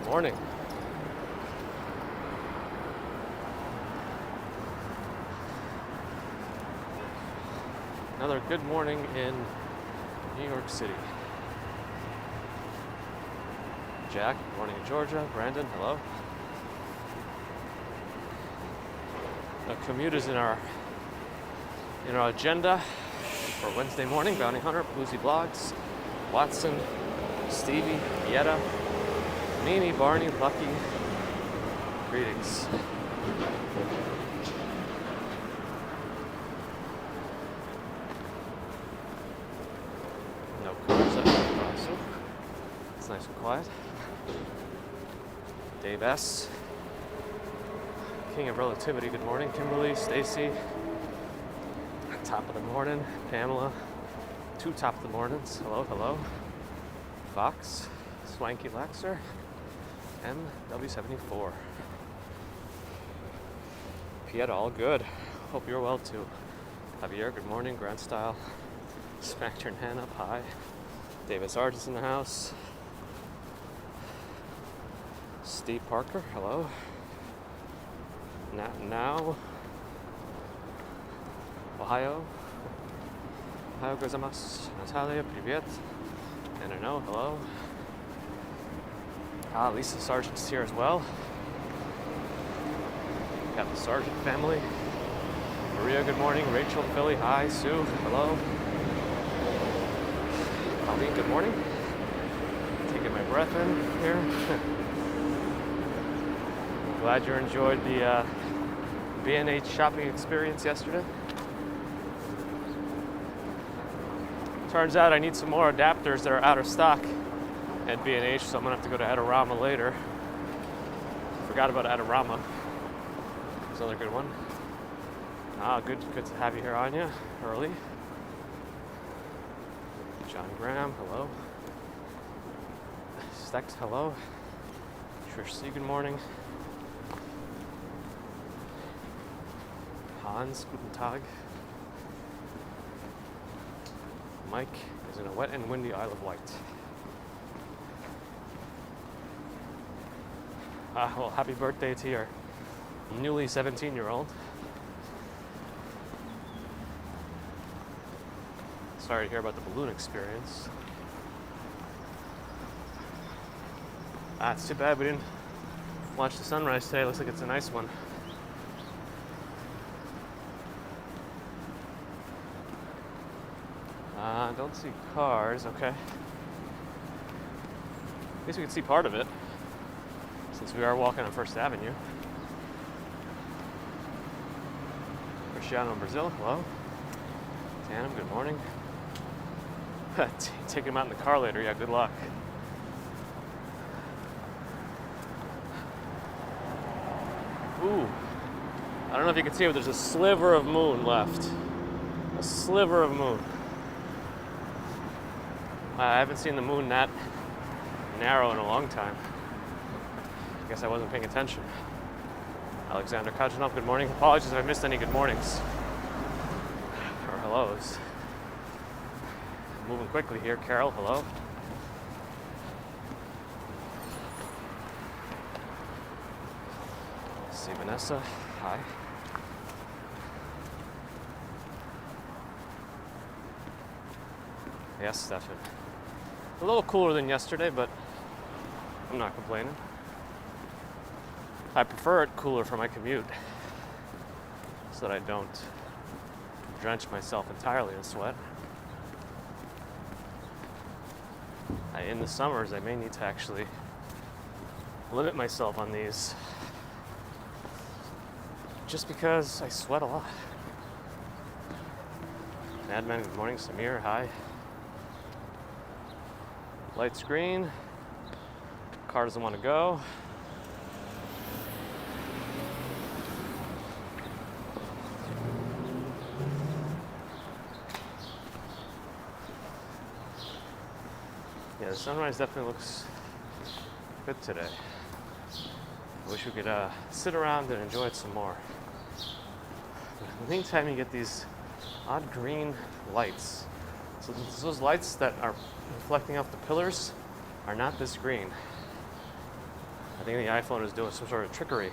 Good morning. Another good morning in New York City. Jack, good morning in Georgia. Brandon, hello. The commute is in our agenda for Wednesday morning. Bounty Hunter, Bluesy Blogs, Watson, Stevie, Yetta, Nini, Barney, Lucky. Greetings. No cars up here. It's nice and quiet. Dave S. King of Relativity, good morning. Kimberly, Stacy. Top of the morning. Pamela. Two top of the mornings. Hello, hello. Fox. Swanky Laxer. MW74. Piet, all good. Hope you're well too. Javier, good morning. Grand Style. Smacked your hand up high. Davis Artist in the house. Steve Parker, hello. Now. Ohio. Ohio gozaimasu. Natalia, привет. And I know, hello. Lisa Sargent's here as well. Got the Sargent family. Maria, good morning. Rachel, Philly, hi. Sue, hello. Colleen, good morning. Taking my breath in here. Glad you enjoyed the B&H shopping experience yesterday. Turns out I need some more adapters that are out of stock at B&H, so I'm gonna have to go to Adorama later. Forgot about Adorama. There's another good one. Good to have you here, Anya, early. John Graham, hello. Stex, hello. Trish C, good morning. Hans, guten Tag. Mike is in a wet and windy Isle of Wight. Well, happy birthday to your newly 17-year-old. Sorry to hear about the balloon experience. It's too bad we didn't watch the sunrise today. Looks like it's a nice one. Don't see cars, okay. At least we can see part of it, since we are walking on First Avenue. Cristiano in Brazil, hello. Tannum, good morning. Take him out in the car later, yeah, good luck. Ooh, I don't know if you can see it, but there's a sliver of moon left. A sliver of moon. I haven't seen the moon that narrow in a long time. I guess I wasn't paying attention. Alexander Kajinov, good morning. Apologies if I missed any good mornings or hellos. Moving quickly here. Carol, hello. Let's see, Vanessa, hi. Yes, Stefan. A little cooler than yesterday, but I'm not complaining. I prefer it cooler for my commute, so that I don't drench myself entirely in sweat. In the summers, I may need to actually limit myself on these, just because I sweat a lot. Madman, good morning. Samir, hi. Light screen. Car doesn't want to go. Yeah, the sunrise definitely looks good today. I wish we could sit around and enjoy it some more. But in the meantime, you get these odd green lights. So those lights that are reflecting off the pillars are not this green. I think the iPhone is doing some sort of trickery.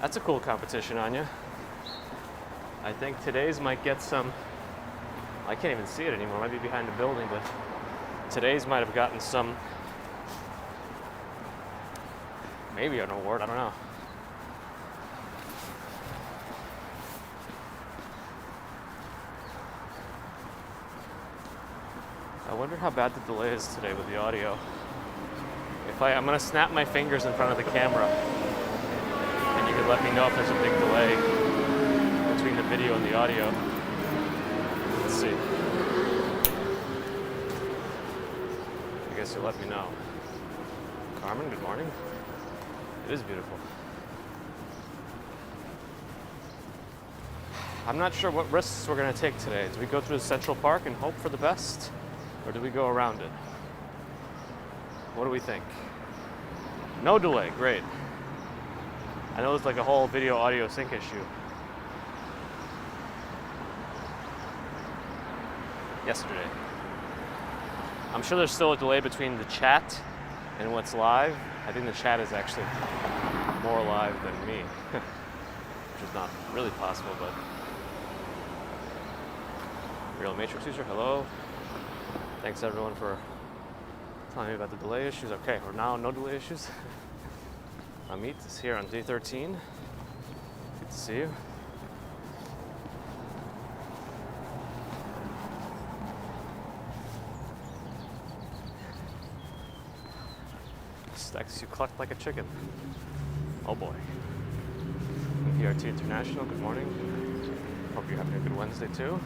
That's a cool competition, Anya. I think today's might get some, I can't even see it anymore, it might be behind the building, but today's might have gotten some, maybe an award, I don't know. I wonder how bad the delay is today with the audio. I'm gonna snap my fingers in front of the camera, and you can let me know if there's a big delay between the video and the audio. Let's see. I guess you'll let me know. Carmen, good morning. It is beautiful. I'm not sure what risks we're gonna take today. Do we go through Central Park and hope for the best? Or do we go around it? What do we think? No delay, great. I know it's like a whole video audio sync issue. Yesterday. I'm sure there's still a delay between the chat and what's live. I think the chat is actually more live than me, which is not really possible, but. Real Matrix user, hello. Thanks everyone for telling me about the delay issues. Okay, we're now no delay issues. Amit is here on day 13. Good to see you. Stacks, you clucked like a chicken. Oh boy. PRT International, good morning. Hope you're having a good Wednesday too.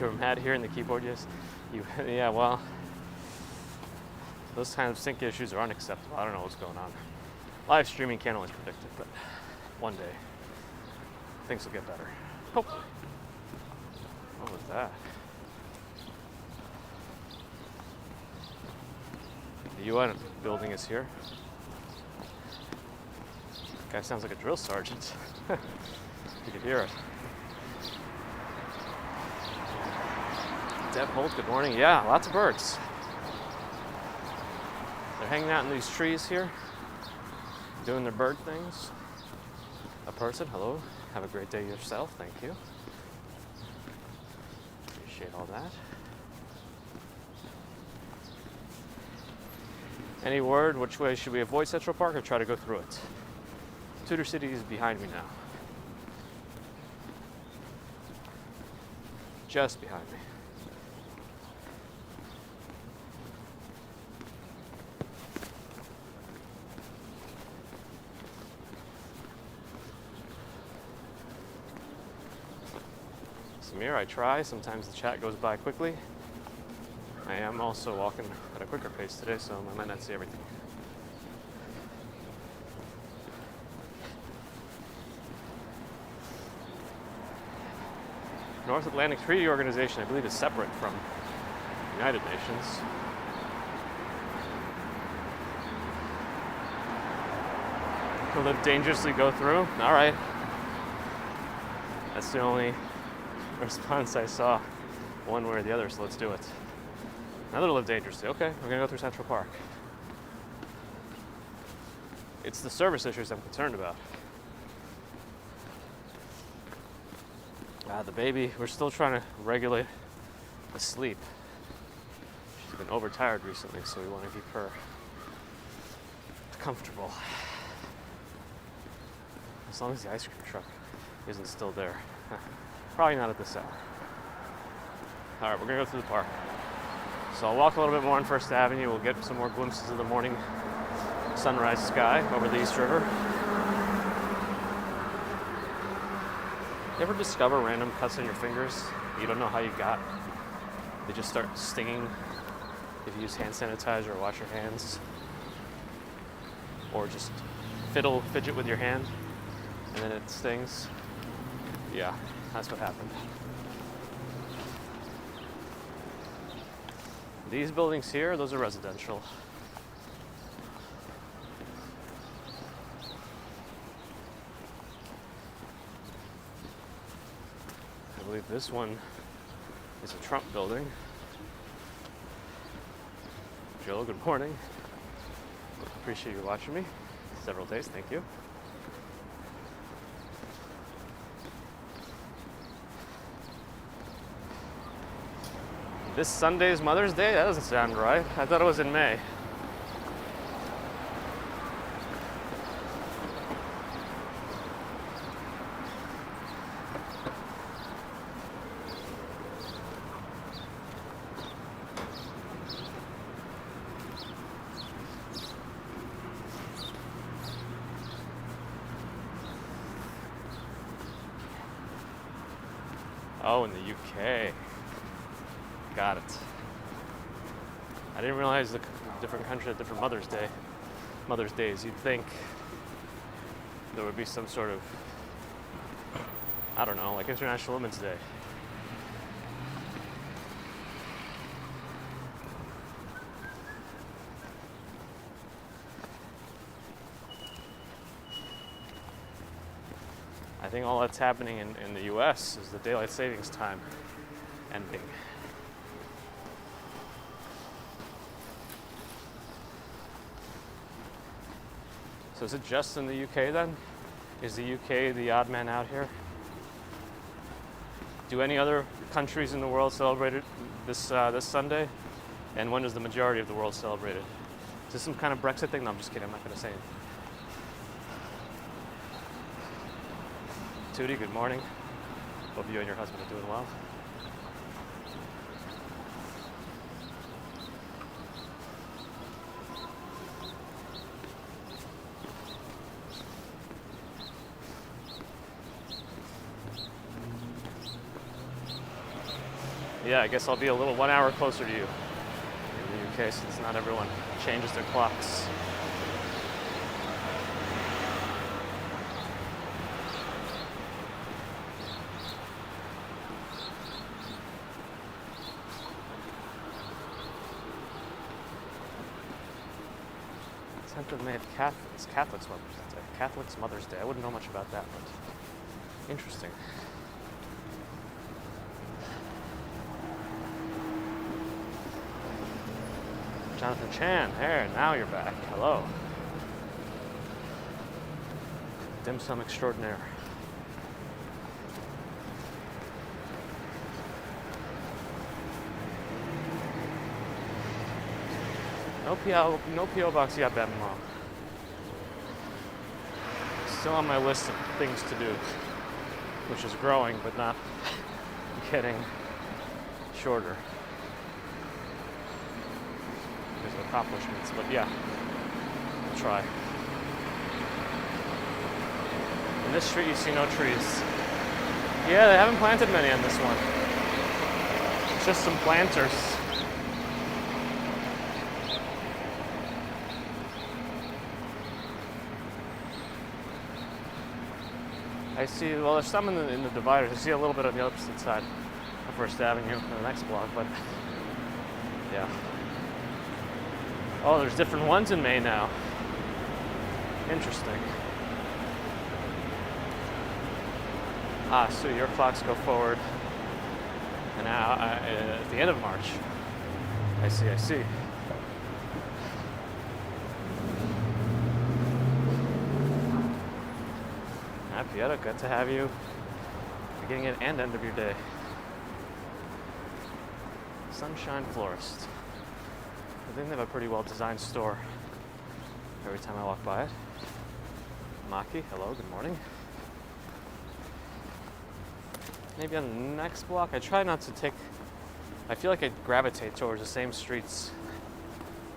You were mad hearing the keyboard, yes? Yeah, well, those kind of sync issues are unacceptable. I don't know what's going on. Live streaming can't always predict it, but one day things will get better. Hopefully. What was that? The UN building is here. Guy sounds like a drill sergeant. You can hear it. Deb Holt, good morning. Yeah, lots of birds. They're hanging out in these trees here, doing their bird things. A person, hello. Have a great day yourself, thank you. Appreciate all that. Any word, which way should we avoid Central Park or try to go through it? Tudor City is behind me now. Just behind me. Samir, I try. Sometimes the chat goes by quickly. I am also walking at a quicker pace today, so I might not see everything. North Atlantic Treaty Organization, I believe, is separate from the United Nations. Will live dangerously go through? All right. That's the only response I saw, one way or the other, so let's do it. Another live dangerously. Okay, we're gonna go through Central Park. It's the service issues I'm concerned about. The baby, we're still trying to regulate the sleep. She's been overtired recently, so we want to keep her comfortable. As long as the ice cream truck isn't still there. Probably not at this hour. All right, we're gonna go through the park. So I'll walk a little bit more on First Avenue. We'll get some more glimpses of the morning sunrise sky over the East River. You ever discover random cuts on your fingers you don't know how you got? They just start stinging if you use hand sanitizer or wash your hands. Or just fidget with your hand and then it stings. Yeah, that's what happened. These buildings here, those are residential. believe this one is a Trump building. Jill, good morning. Appreciate you watching me. Several days, thank you. This Sunday is Mother's Day? That doesn't sound right. I thought it was in May. Oh, in the UK. Got it. I didn't realize the different countries had different Mother's Days. You'd think there would be some sort of, I don't know, like International Women's Day. I think all that's happening in the US is the daylight savings time ending. So is it just in the UK then? Is the UK the odd man out here? Do any other countries in the world celebrate it this Sunday? And when does the majority of the world celebrate it? Is this some kind of Brexit thing? No, I'm just kidding. I'm not going to say anything. Tootie, good morning. Hope you and your husband are doing well. Yeah, I guess I'll be a little 1 hour closer to you in the UK since not everyone changes their clocks. Of May of Catholics Mother's Day. Catholics Mother's Day. I wouldn't know much about that, but interesting. Jonathan Chan, there, now you're back. Hello. Dim sum extraordinaire. No P.O. box yet, Ben Mom. Still on my list of things to do, which is growing but not getting shorter. There's accomplishments, but yeah, I'll try. In this street you see no trees. Yeah, they haven't planted many on this one. It's just some planters. I see, well, there's some in the dividers. I see a little bit on the opposite side of First Avenue on the next block, but yeah. Oh, there's different ones in May now. Interesting. Ah, so your clocks go forward and now at the end of March. I see. Pieta, good to have you. Beginning and end of your day. Sunshine Florist. I think they have a pretty well-designed store every time I walk by it. Maki, hello, good morning. Maybe on the next block, I try not to take, I feel like I gravitate towards the same streets.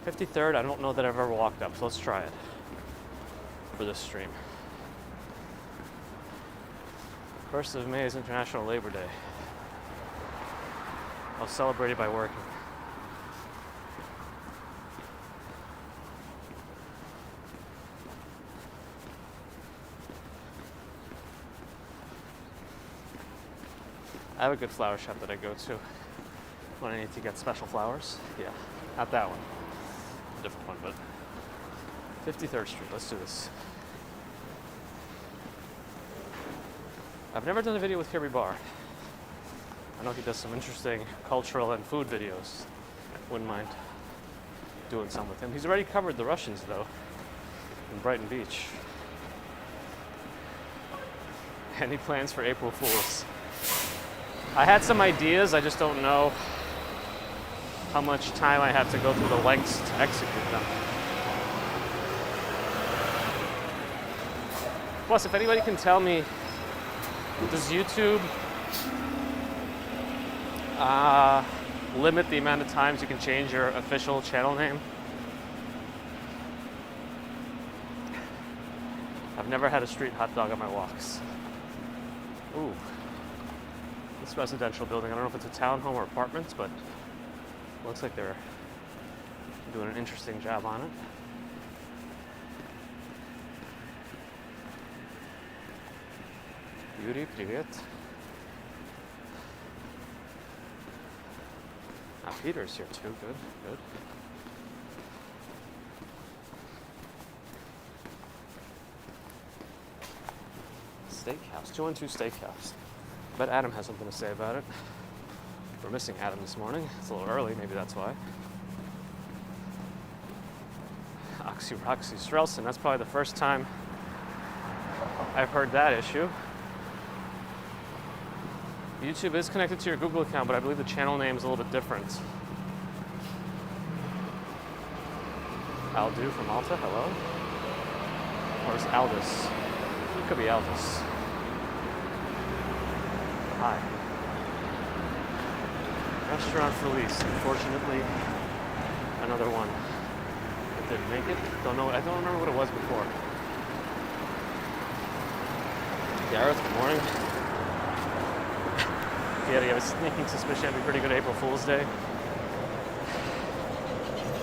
53rd, I don't know that I've ever walked up, so let's try it for this stream. 1st of May is International Labor Day. I'll celebrate it by working. I have a good flower shop that I go to when I need to get special flowers. Yeah, not that one. A different one, but 53rd Street. Let's do this. I've never done a video with Kirby Bar. I know he does some interesting cultural and food videos. Wouldn't mind doing some with him. He's already covered the Russians, though, in Brighton Beach. Any plans for April Fools? I had some ideas, I just don't know how much time I have to go through the lengths to execute them. Plus, if anybody can tell me, does YouTube limit the amount of times you can change your official channel name? I've never had a street hot dog on my walks. Ooh. This residential building, I don't know if it's a townhome or apartments, but it looks like they're doing an interesting job on it. Yuri, привет. Peter's here too, good, good. Steakhouse, 212 Steakhouse. I bet Adam has something to say about it. We're missing Adam this morning. It's a little early, maybe that's why. Oxyroxy Strelson, that's probably the first time I've heard that issue. YouTube is connected to your Google account, but I believe the channel name is a little bit different. Aldu from Malta, hello. Or is Aldous? It could be Aldous. Hi. Restaurant release. Unfortunately, another one that didn't make it. Don't know. I don't remember what it was before. Gareth, good morning. Yeah, you have a sneaking suspicion it'd be pretty good April Fool's Day.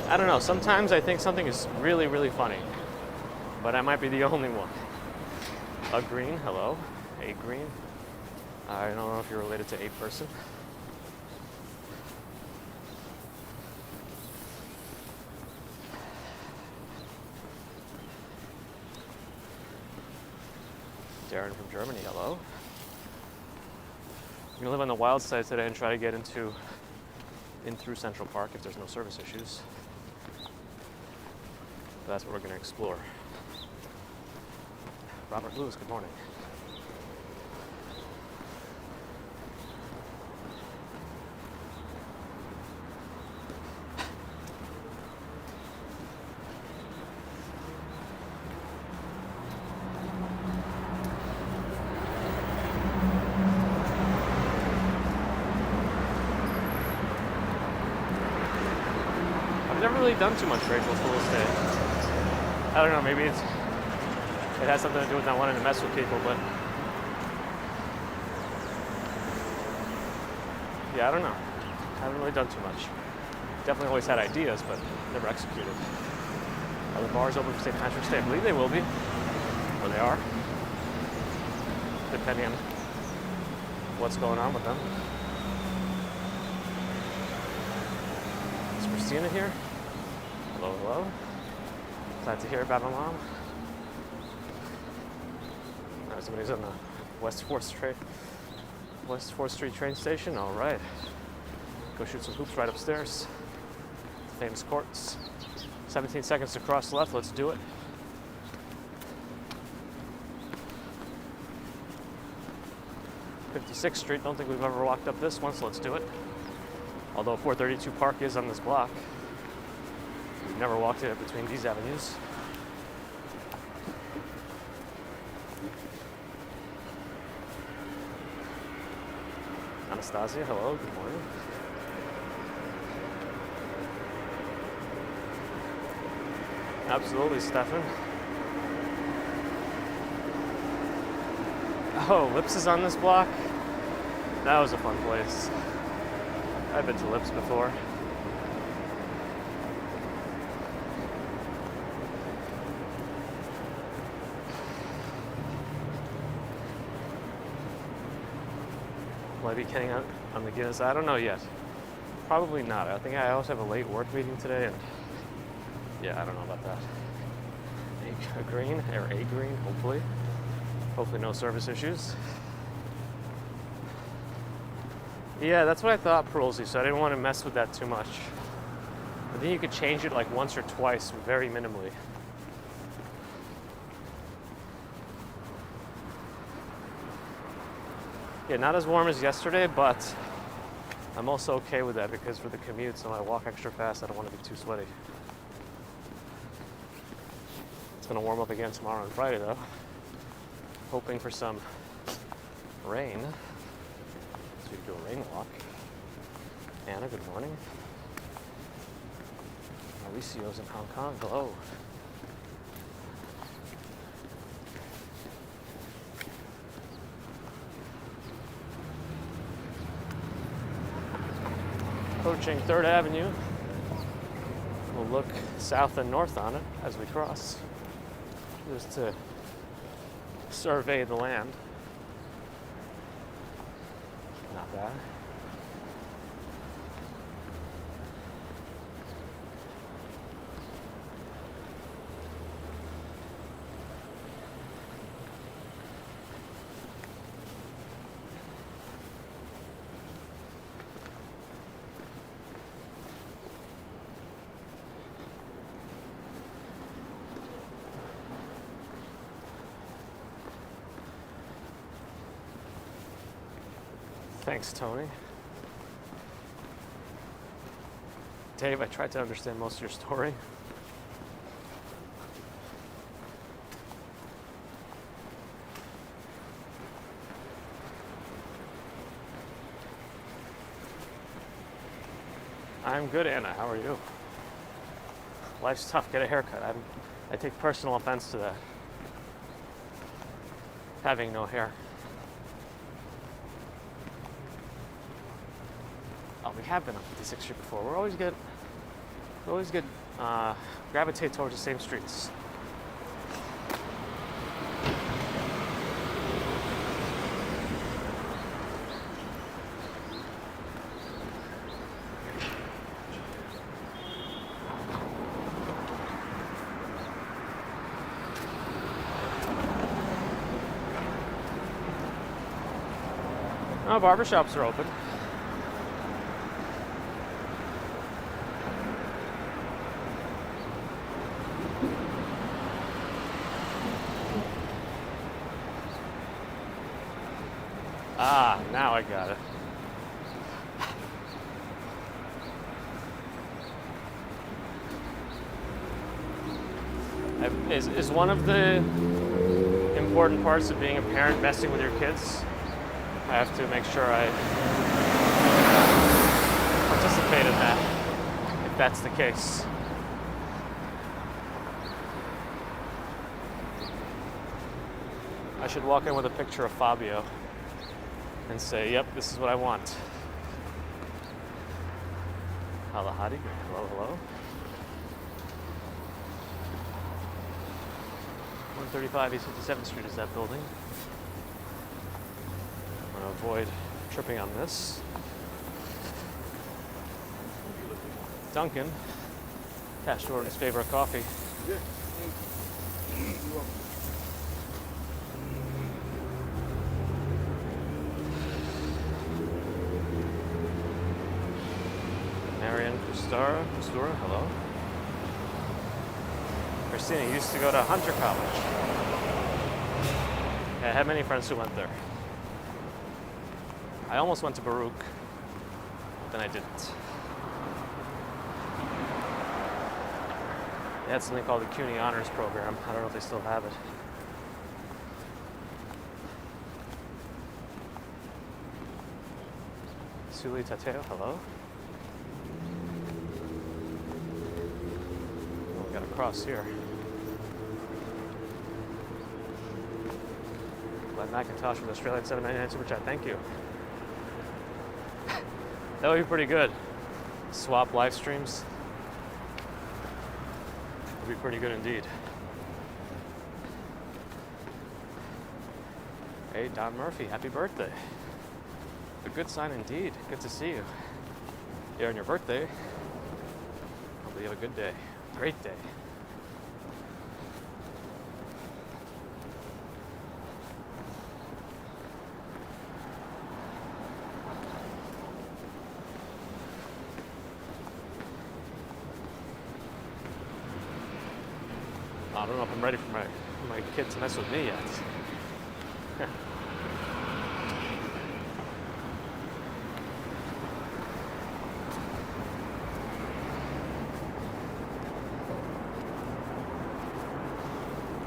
I don't know. Sometimes I think something is really, really funny, but I might be the only one. A Green, hello. A Green. I don't know if you're related to A Person. Darren from Germany, hello. I'm gonna live on the wild side today and try to get in through Central Park if there's no service issues. That's what we're gonna explore. Robert Lewis, good morning. Never really done too much for April Fool's Day. I don't know, maybe it has something to do with not wanting to mess with people, but yeah, I don't know. I haven't really done too much. Definitely always had ideas, but never executed. Are the bars open for St. Patrick's Day? I believe they will be, or they are, depending on what's going on with them. Is Christina here? Hello, hello. Glad to hear about my mom. Somebody's on the West 4th Street train station. All right. Go shoot some hoops right upstairs. Famous courts. 17 seconds to cross left. Let's do it. '56th Street. Don't think we've ever walked up this one, so let's do it. Although 432 Park is on this block. We've never walked it between these avenues. Anastasia, hello, good morning. Absolutely, Stefan. Oh, Lips is on this block? That was a fun place. I've been to Lips before. Will I be getting on the Guinness? I don't know yet. Probably not. I think I also have a late work meeting today, and yeah, I don't know about that. A green, or a green, hopefully. Hopefully no service issues. Yeah, that's what I thought, Perulsi, so I didn't want to mess with that too much. But then you could change it like once or twice very minimally. Yeah, not as warm as yesterday, but I'm also okay with that because for the commute, so when I walk extra fast, I don't want to be too sweaty. It's going to warm up again tomorrow and Friday, though. Hoping for some rain. So we can do a rain walk. Anna, good morning. Mauricio's in Hong Kong. Hello. Approaching 3rd Avenue. We'll look south and north on it as we cross, just to survey the land. Not bad. Thanks, Tony. Dave, I tried to understand most of your story. I'm good, Anna. How are you? Life's tough. Get a haircut. I take personal offense to that. Having no hair. Oh, we have been on 56th Street before. We're always good. Gravitate towards the same streets. Oh, barbershops are open. Ah, now I got it. Is one of the important parts of being a parent messing with your kids? I have to make sure I participate in that, if that's the case. I should walk in with a picture of Fabio and say, yep, this is what I want. Alahadi, hello, hello. 135 East 57th Street is that building. I'm going to avoid tripping on this. Duncan, Cash Jordan's favorite coffee. Yeah. Marian Kustura, hello. Christina used to go to Hunter College. Yeah, I had many friends who went there. I almost went to Baruch, then I didn't. They had something called the CUNY Honors Program. I don't know if they still have it. Suli Tateo, hello. Oh, we got a cross here. Glenn McIntosh with Australian 799 Super Chat, thank you. That would be pretty good. Swap live streams. Would be pretty good indeed. Hey, Don Murphy, happy birthday. A good sign indeed. Good to see you. Here on your birthday. Hope you have a good day. Great day. I don't know if I'm ready for my kid to mess with me yet.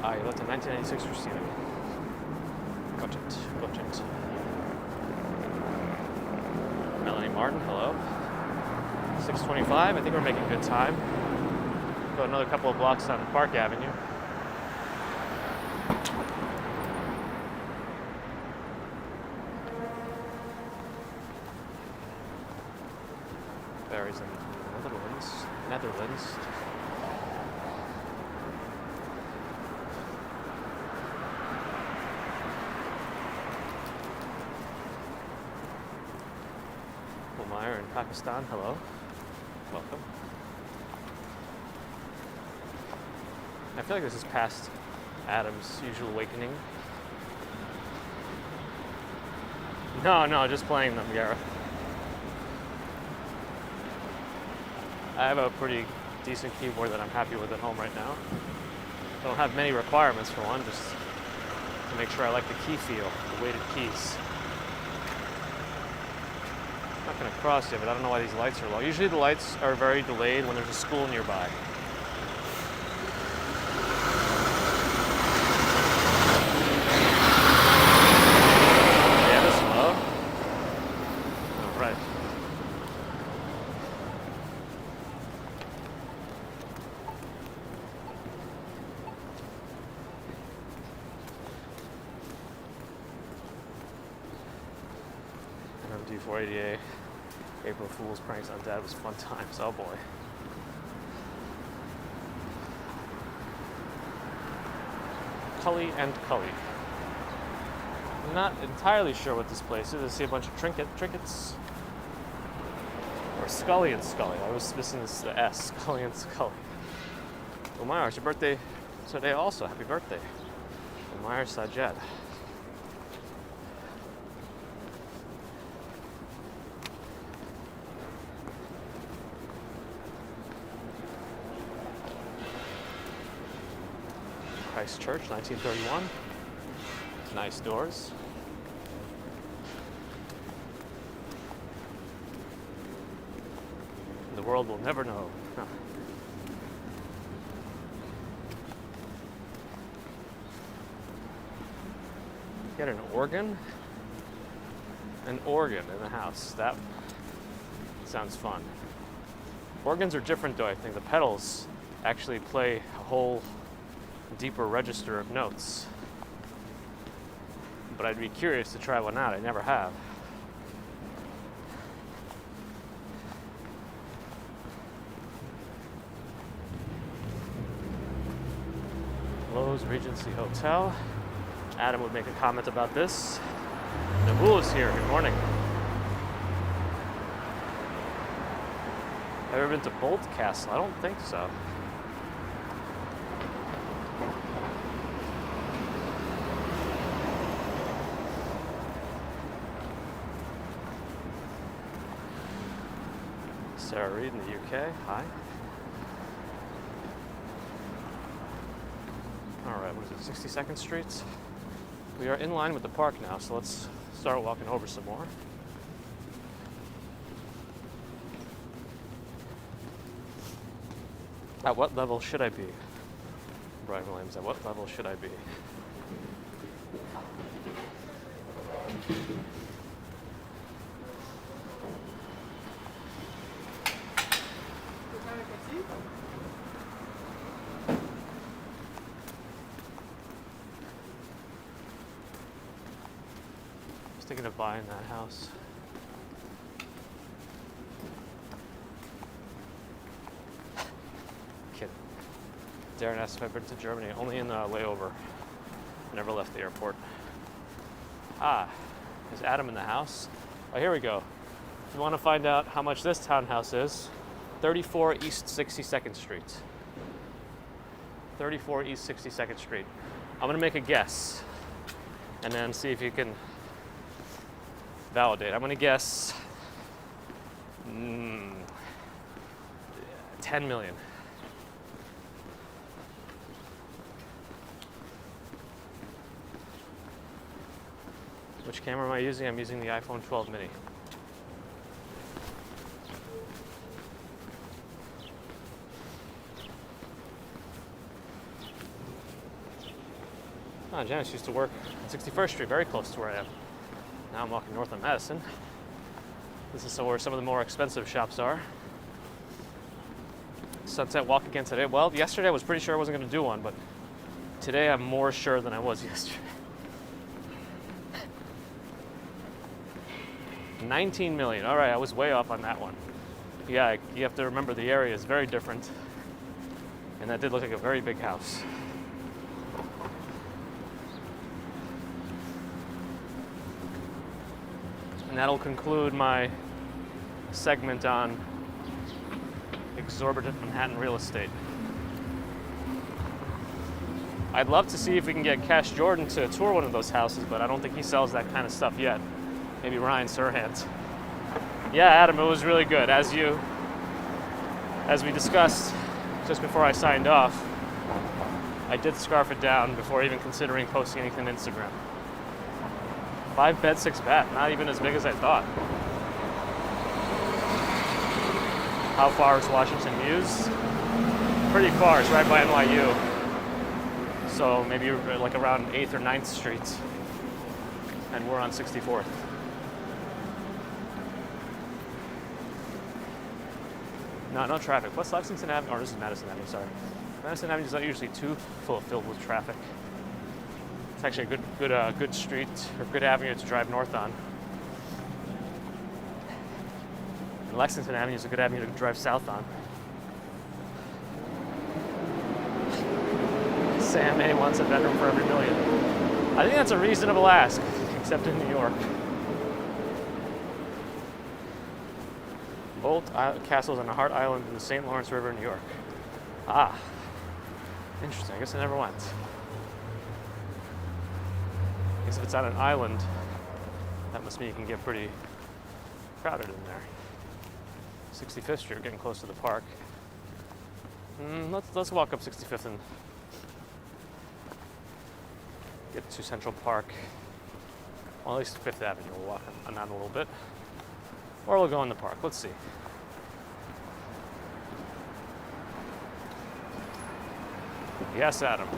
You left a 1996 receiver. Got it. Melanie Martin, hello. 6:25, I think we're making good time. Go another couple of blocks on Park Avenue. Barry's in Netherlands. Meyer in Pakistan, hello. Welcome. I feel like this is past Adam's usual awakening. No, just playing them, Gareth. I have a pretty decent keyboard that I'm happy with at home right now. Don't have many requirements for one, just to make sure I like the key feel, the weighted keys. I'm not going to cross yet, but I don't know why these lights are low. Usually the lights are very delayed when there's a school nearby. Yeah, this low. All right. D480A. April Fool's pranks on Dad was fun times. Oh boy. Cully and Cully. I'm not entirely sure what this place is. I see a bunch of trinkets. Or Scully and Scully. I was missing the S. Scully and Scully. Umayyar, it's your birthday today also. Happy birthday. Umayyar Sajed. Church, 1931. Nice doors. The world will never know. Huh. Get an organ? An organ in the house. That sounds fun. Organs are different though, I think. The pedals actually play a whole deeper register of notes. But I'd be curious to try one out. I never have. Lowe's Regency Hotel. Adam would make a comment about this. Nabul is here. Good morning. Have you ever been to Bolt Castle? I don't think so. Sarah Reed in the UK. Hi. All right, what is it, 62nd Street? We are in line with the park now, so let's start walking over some more. At what level should I be? Brian Williams, at what level should I be? Thinking of buying that house. Kidding. Darren asked if I've been to Germany. Only in layover. Never left the airport. Is Adam in the house? Oh, here we go. If you want to find out how much this townhouse is, 34 East 62nd Street. 34 East 62nd Street. I'm gonna make a guess and then see if you can validate. I'm gonna guess 10 million. Which camera am I using? I'm using the iPhone 12 mini. Oh, Janice used to work on 61st Street, very close to where I am. Now I'm walking north on Madison. This is where some of the more expensive shops are. Sunset walk again today. Well, yesterday I was pretty sure I wasn't going to do one, but today I'm more sure than I was yesterday. 19 million. All right, I was way off on that one. Yeah, you have to remember the area is very different. And that did look like a very big house. And that'll conclude my segment on exorbitant Manhattan real estate. I'd love to see if we can get Cash Jordan to tour one of those houses, but I don't think he sells that kind of stuff yet. Maybe Ryan Serhant. Yeah, Adam, it was really good. As we discussed just before I signed off, I did scarf it down before even considering posting anything on Instagram. 5 bed, 6 bath, not even as big as I thought. How far is Washington Mews? Pretty far, it's right by NYU. So maybe like around 8th or 9th Street. And we're on 64th. No traffic. What's Lexington Avenue? Or this is Madison Avenue, sorry. Madison Avenue is not usually too filled with traffic. It's actually a good street, or good avenue to drive north on. And Lexington Avenue is a good avenue to drive south on. Sam A wants a bedroom for every million. I think that's a reasonable ask, except in New York. Bolt castles on a Hart Island in the St. Lawrence River, New York. Ah, interesting. I guess I never went. I guess if it's on an island, that must mean you can get pretty crowded in there. 65th Street, we're getting close to the park. Let's walk up 65th and get to Central Park. Well, at least 5th Avenue. We'll walk on that a little bit. Or we'll go in the park. Let's see. Yes, Adam.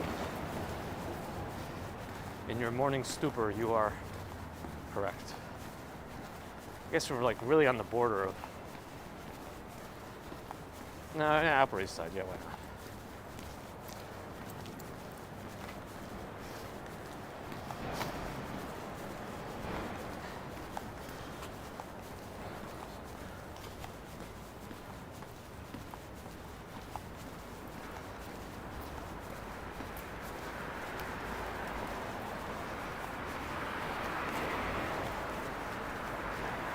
In your morning stupor, you are correct. I guess we're like really on the border of... No, yeah, Upper East Side. Yeah, why not?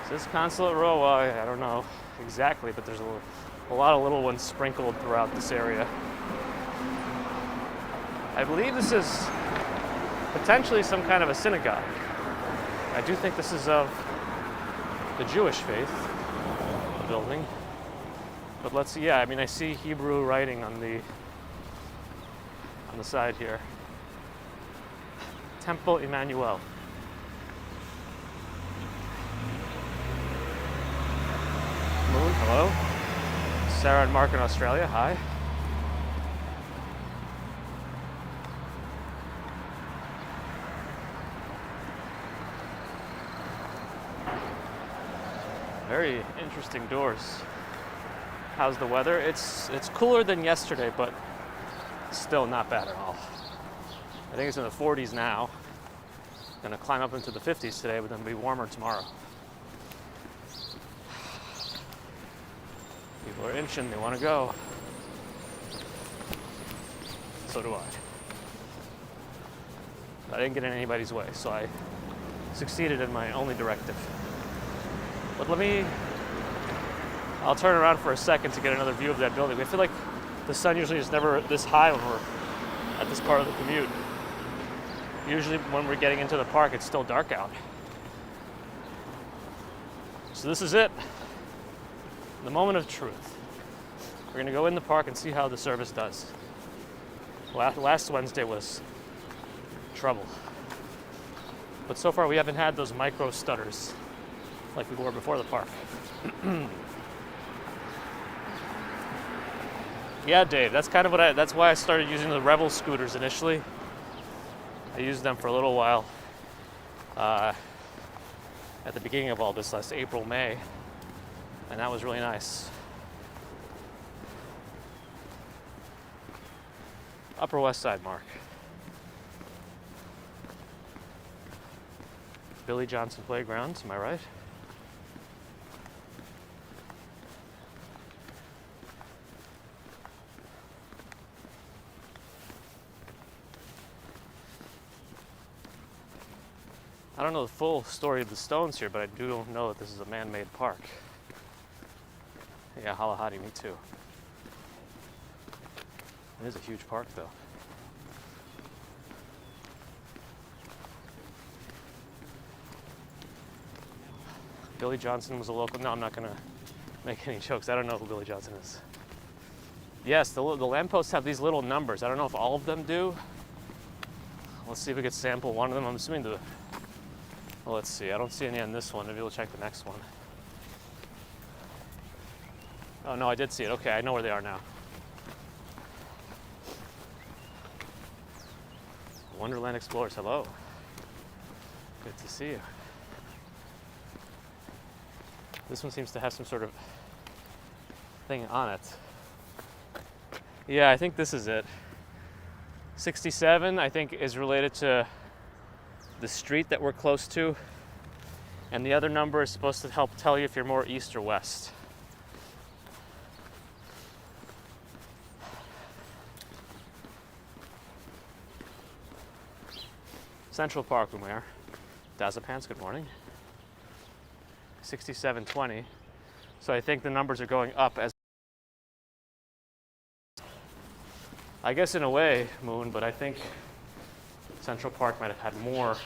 Is this Consulate Row? I don't know exactly, but there's a lot of little ones sprinkled throughout this area. I believe this is potentially some kind of a synagogue. I do think this is of the Jewish faith, the building. But let's see, yeah, I mean, I see Hebrew writing on the side here. Temple Emmanuel. Moon, hello. Sarah and Mark in Australia, hi. Very interesting doors. How's the weather? It's cooler than yesterday, but still not bad at all. I think it's in the 40s now. Gonna climb up into the 50s today, but then be warmer tomorrow. People are inching, they want to go. So do I. I didn't get in anybody's way, so I succeeded in my only directive. But I'll turn around for a second to get another view of that building. I feel like the sun usually is never this high when we're at this part of the commute. Usually when we're getting into the park, it's still dark out. So this is it. The moment of truth. We're going to go in the park and see how the service does. Last Wednesday was trouble. But so far we haven't had those micro stutters like we were before the park. Yeah, Dave, that's kind of that's why I started using the Rebel scooters initially. I used them for a little while at the beginning of all this, last April, May, and that was really nice. Upper West Side, Mark. Billy Johnson Playground, am I right? I don't know the full story of the stones here, but I do know that this is a man-made park. Yeah, Halahati, me too. It is a huge park, though. Billy Johnson was a local. No, I'm not going to make any jokes. I don't know who Billy Johnson is. Yes, the lampposts have these little numbers. I don't know if all of them do. Let's see if we could sample one of them. I'm assuming the... Well, let's see. I don't see any on this one. Maybe we'll check the next one. Oh, no, I did see it. Okay, I know where they are now. Wonderland Explorers, hello. Good to see you. This one seems to have some sort of thing on it. Yeah, I think this is it. 67, I think, is related to the street that we're close to. And the other number is supposed to help tell you if you're more east or west. Central Park, Umair. Dazapants, good morning. 6720. So I think the numbers are going up as... I guess in a way, Moon, but I think Central Park might have had more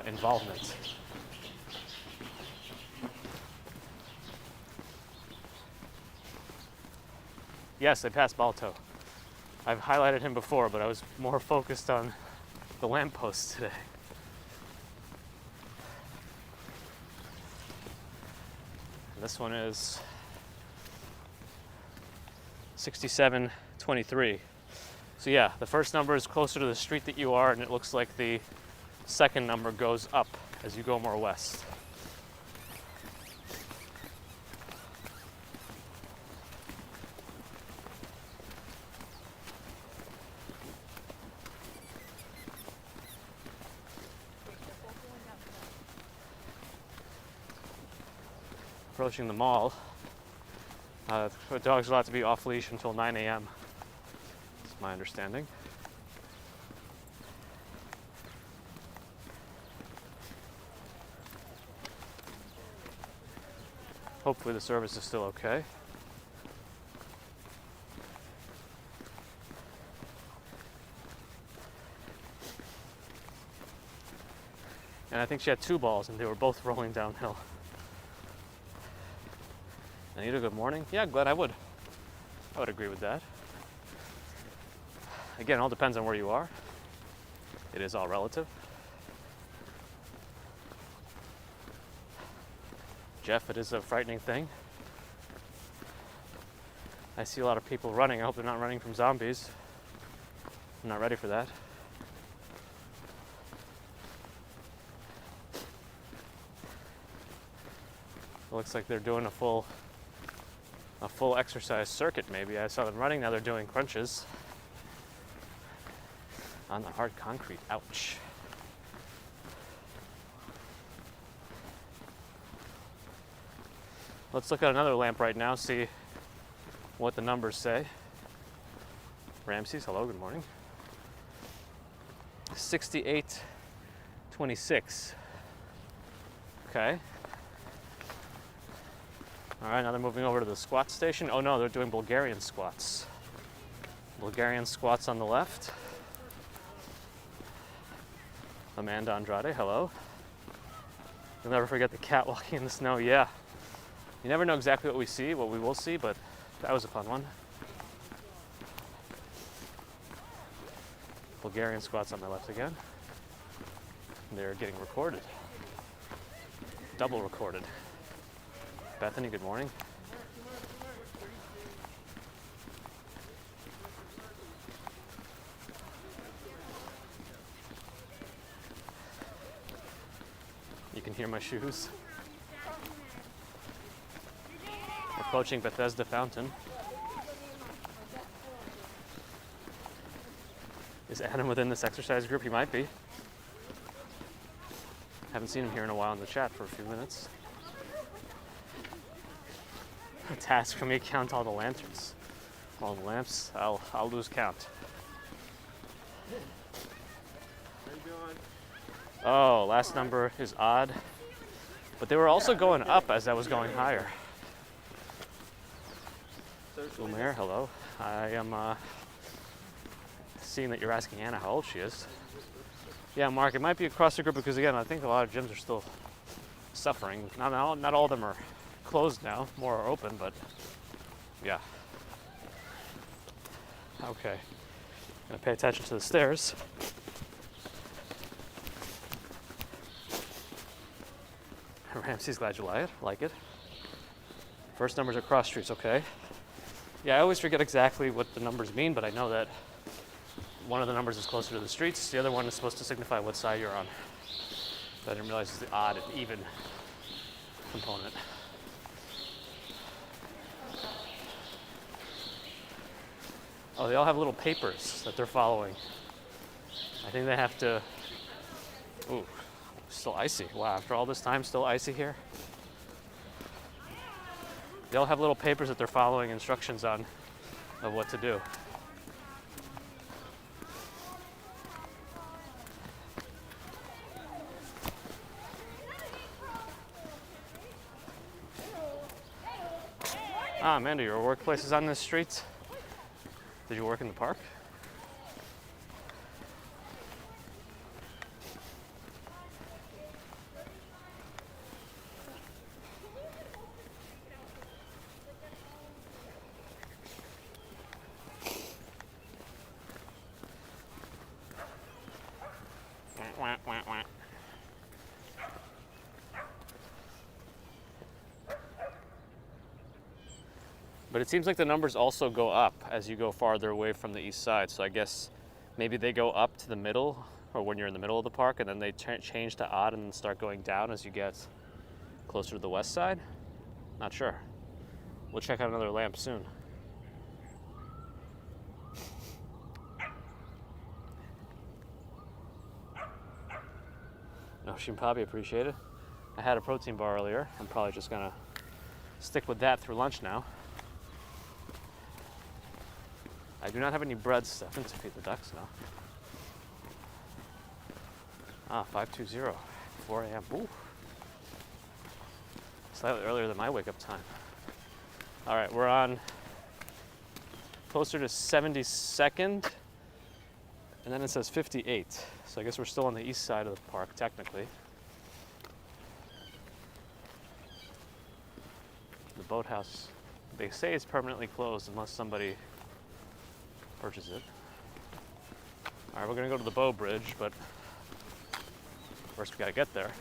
involvement. Yes, I passed Balto. I've highlighted him before, but I was more focused on the lampposts today. And this one is 6723. So yeah, the first number is closer to the street that you are, and it looks like the second number goes up as you go more west. Approaching the mall. The dogs are allowed to be off leash until 9 a.m. That's my understanding. Hopefully the service is still okay. And I think she had two balls and they were both rolling downhill. Anita, good morning. Yeah, glad I would agree with that. Again, it all depends on where you are. It is all relative. Jeff, it is a frightening thing. I see a lot of people running. I hope they're not running from zombies. I'm not ready for that. It looks like they're doing a full exercise circuit, maybe. I saw them running, now they're doing crunches on the hard concrete. Ouch. Let's look at another lamp right now, see what the numbers say. Ramses, hello, good morning. 6826. Okay. All right, now they're moving over to the squat station. Oh no, they're doing Bulgarian squats. Bulgarian squats on the left. Amanda Andrade, hello. You'll never forget the cat walking in the snow. Yeah. You never know exactly what we will see, but that was a fun one. Bulgarian squats on my left again. they're getting recorded. Double recorded. Bethany, good morning. You can hear my shoes. Approaching Bethesda Fountain. Is Adam within this exercise group? He might be. Haven't seen him here in a while in the chat for a few minutes. A task for me, count all the lanterns. All the lamps, I'll lose count. How you doing? Oh, last number is odd. But they were also going up as I was going higher. Umair, hello. I am seeing that you're asking Anna how old she is. Yeah, Mark, it might be across the group because, again, I think a lot of gyms are still suffering. Not all of them are closed now. More are open, but yeah. Okay. I'm gonna pay attention to the stairs. Ramsey's glad you like it. First numbers are cross streets, okay. Yeah, I always forget exactly what the numbers mean, but I know that one of the numbers is closer to the streets, the other one is supposed to signify what side you're on. But I didn't realize it's the odd and even component. Oh, they all have little papers that they're following. I think they have to, ooh, still icy. Wow, after all this time, still icy here. They all have little papers that they're following instructions on of what to do. Ah, Amanda, your workplace is on this street? Did you work in the park? But it seems like the numbers also go up as you go farther away from the east side. So I guess maybe they go up to the middle, or when you're in the middle of the park, and then they change to odd and then start going down as you get closer to the west side. Not sure. We'll check out another lamp soon. No, she'd probably appreciate it. I had a protein bar earlier. I'm probably just gonna stick with that through lunch now. I do not have any bread, Stefan, to feed the ducks now. Ah, 5:20, 4 a.m. Ooh. Slightly earlier than my wake-up time. All right, we're on closer to 72nd, and then it says 58. So I guess we're still on the east side of the park, technically. The boathouse, they say it's permanently closed unless somebody purchases it. All right, we're gonna go to the Bow Bridge, but first we gotta get there.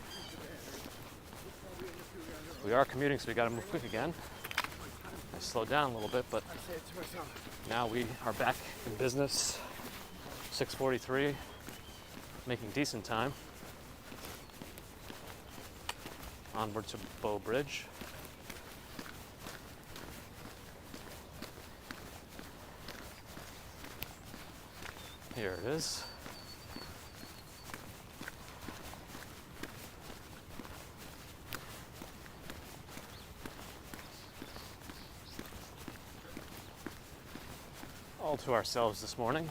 We are commuting, so we gotta move quick again. I slowed down a little bit, but now we are back in business. 6:43, making decent time. Onward to Bow Bridge. Here it is. All to ourselves this morning.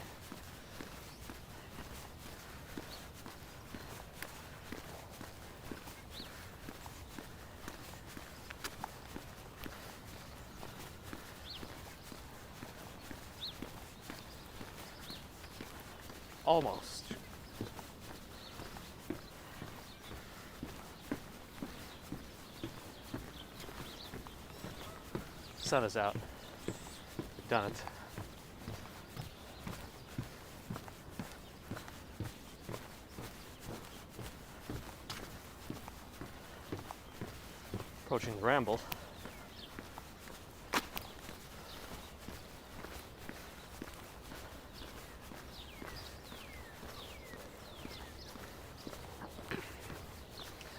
Almost. Sun is out. We've done it. Approaching the Ramble.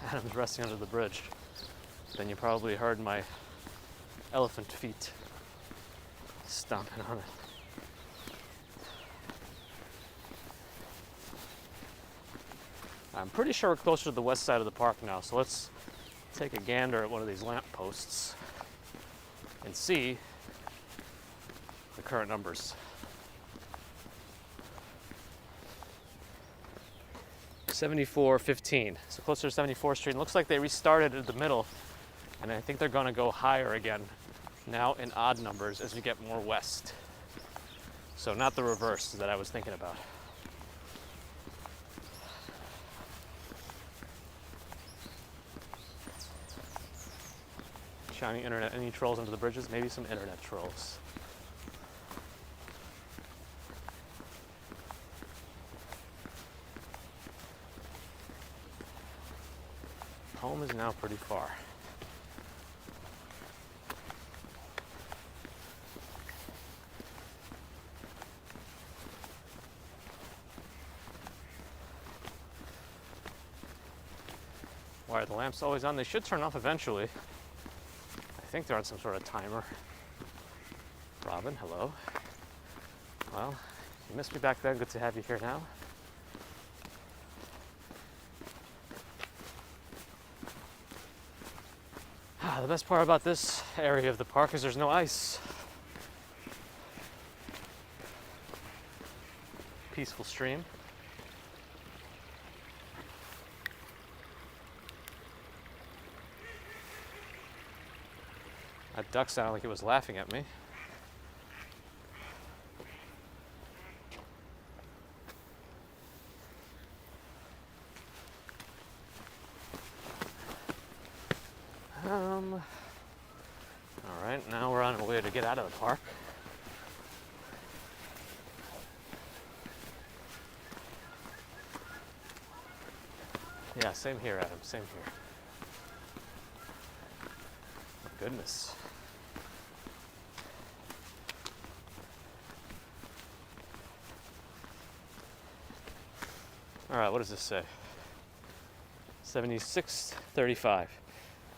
Adam's resting under the bridge. Then you probably heard my elephant feet stomping on it. I'm pretty sure we're closer to the west side of the park now, so let's take a gander at one of these lamp posts and see the current numbers. 7415, so closer to 74th Street. It looks like they restarted at the middle, and I think they're going to go higher again, now in odd numbers as we get more west. So not the reverse that I was thinking about. Shiny internet, any trolls under the bridges? Maybe some internet trolls. Home is now pretty far. Why are the lamps always on? They should turn off eventually. I think they're on some sort of timer. Robin, hello. Well, you missed me back then. Good to have you here now. The best part about this area of the park is there's no ice. Peaceful stream. That duck sounded like it was laughing at me. All right, now we're on our way to get out of the park. Yeah, same here, Adam, same here. Oh, goodness. All right, what does this say? 7635.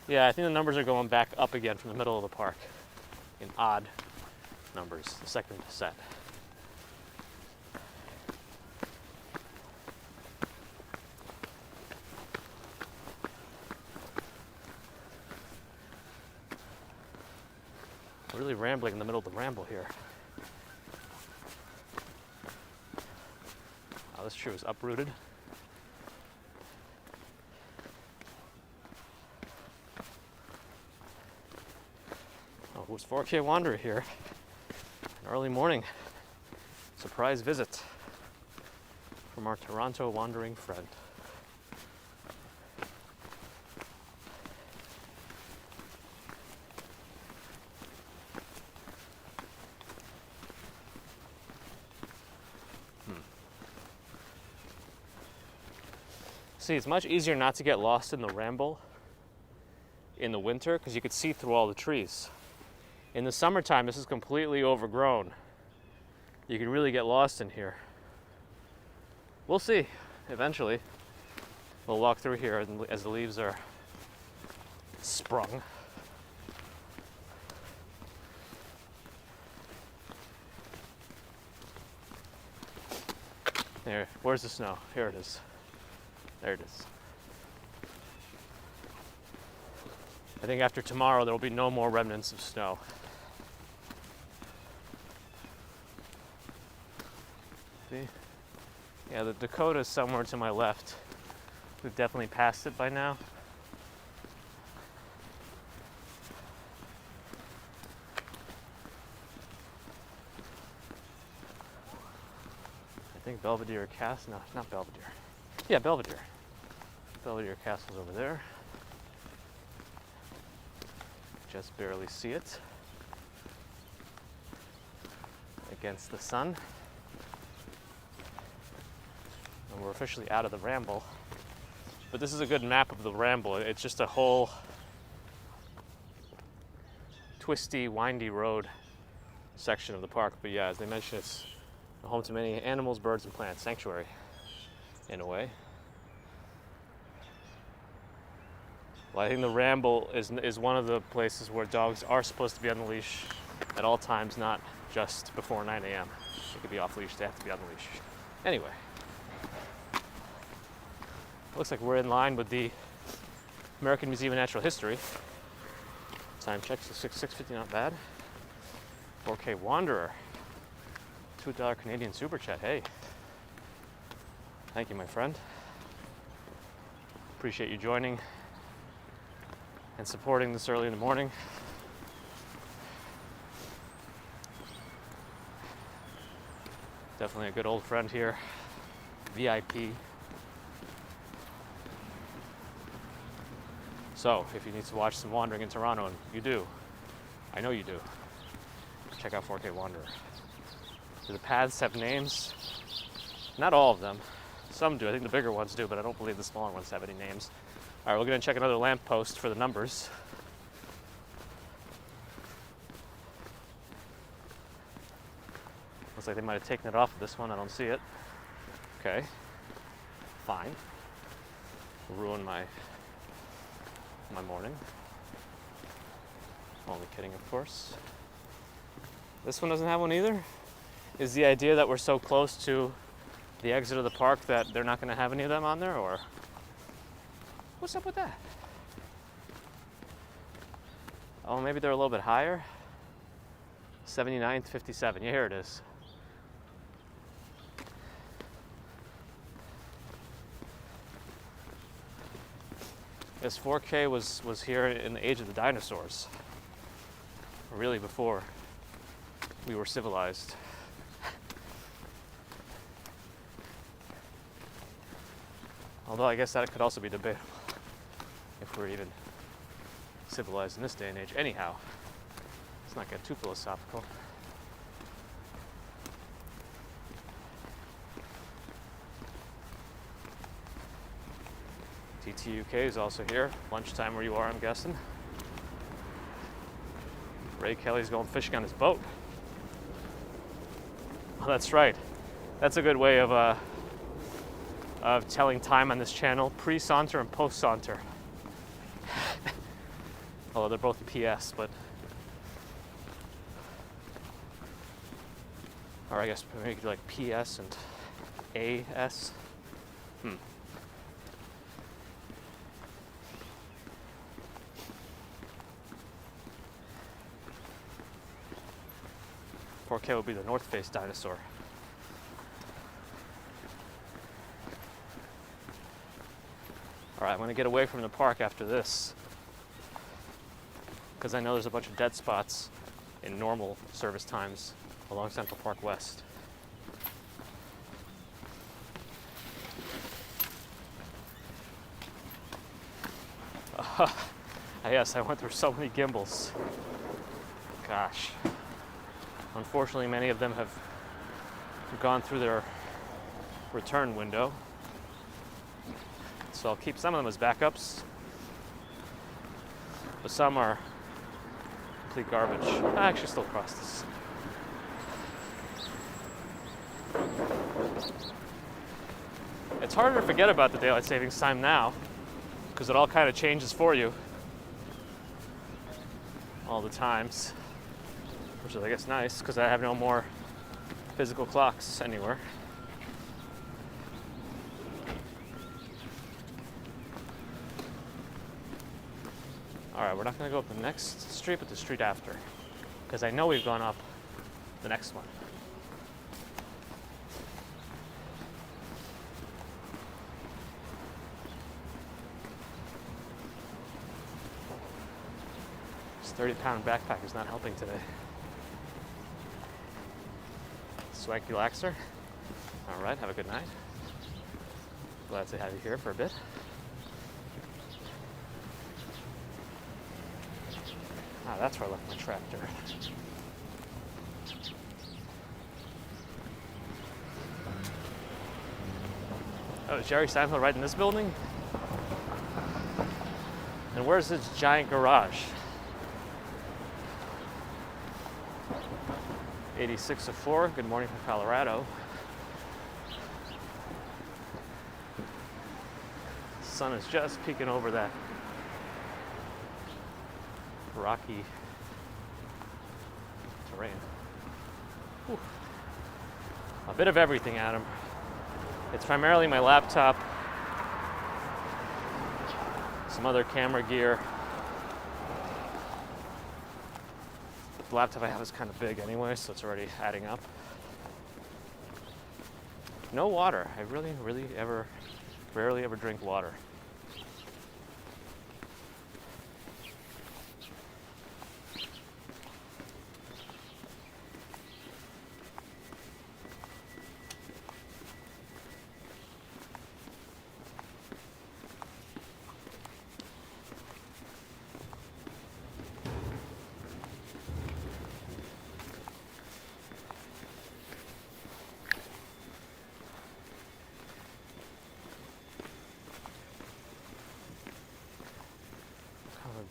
Yeah, I think the numbers are going back up again from the middle of the park in odd numbers, the second set. We're really rambling in the middle of the Ramble here. Oh, this tree was uprooted. Oh, it was 4K Wanderer here. An early morning surprise visit from our Toronto wandering friend. See, it's much easier not to get lost in the Ramble in the winter because you could see through all the trees. In the summertime, this is completely overgrown. You can really get lost in here. We'll see, eventually. We'll walk through here as the leaves are sprung. There, where's the snow? Here it is. There it is. I think after tomorrow there will be no more remnants of snow. See? Yeah, the Dakota is somewhere to my left. We've definitely passed it by now. I think Belvedere Castle, no, not Belvedere. Yeah, Belvedere. Belvedere Castle's over there. Just barely see it against the sun. And we're officially out of the Ramble. But this is a good map of the Ramble. It's just a whole twisty, windy road section of the park. But yeah, as they mentioned, it's home to many animals, birds, and plants. Sanctuary, in a way. Well, I think the Ramble is one of the places where dogs are supposed to be on the leash at all times, not just before 9 a.m. They could be off leash, they have to be on the leash. Anyway, looks like we're in line with the American Museum of Natural History. Time check, so 6:50, not bad. 4K Wanderer, $2 Canadian super chat. Hey, thank you, my friend. Appreciate you joining and supporting this early in the morning. Definitely a good old friend here, VIP. So, if you need to watch some wandering in Toronto, and you do, I know you do, check out 4K Wanderer. Do the paths have names? Not all of them. Some do. I think the bigger ones do, but I don't believe the smaller ones have any names. All right, we're going to check another lamppost for the numbers. Looks like they might have taken it off of this one. I don't see it. Okay, fine. Will ruin my morning. Only kidding, of course. This one doesn't have one either. Is the idea that we're so close to the exit of the park that they're not going to have any of them on there, or what's up with that? Oh, maybe they're a little bit higher. 79th, 57. Yeah, here it is. This 4K was here in the age of the dinosaurs. Really before we were civilized. Although I guess that could also be debatable if we're even civilized in this day and age. Anyhow, let's not get too philosophical. TTUK is also here. Lunchtime where you are, I'm guessing. Ray Kelly's going fishing on his boat. Oh, that's right. That's a good way of telling time on this channel. Pre-saunter and post-saunter. Although they're both PS, but... Or I guess maybe you could do like PS and AS. 4K would be the North Face dinosaur. All right, I'm gonna get away from the park after this because I know there's a bunch of dead spots in normal service times along Central Park West. Yes, I went through so many gimbals. Gosh. Unfortunately, many of them have gone through their return window. So I'll keep some of them as backups. But some are complete garbage. I actually still cross this. It's harder to forget about the daylight savings time now because it all kind of changes for you all the times, which is, I guess, nice because I have no more physical clocks anywhere. All right, we're not going to go up the next street, but the street after, because I know we've gone up the next one. This 30-pound backpack is not helping today. Swanky Laxer. All right, have a good night. Glad to have you here for a bit. Ah, that's where I left my tractor. Oh, is Jerry Seinfeld right in this building? And where's his giant garage? 8604, good morning from Colorado. Sun is just peeking over that rocky terrain. Whew. A bit of everything, Adam. It's primarily my laptop, some other camera gear. The laptop I have is kind of big anyway, so it's already adding up. No water. I rarely ever drink water.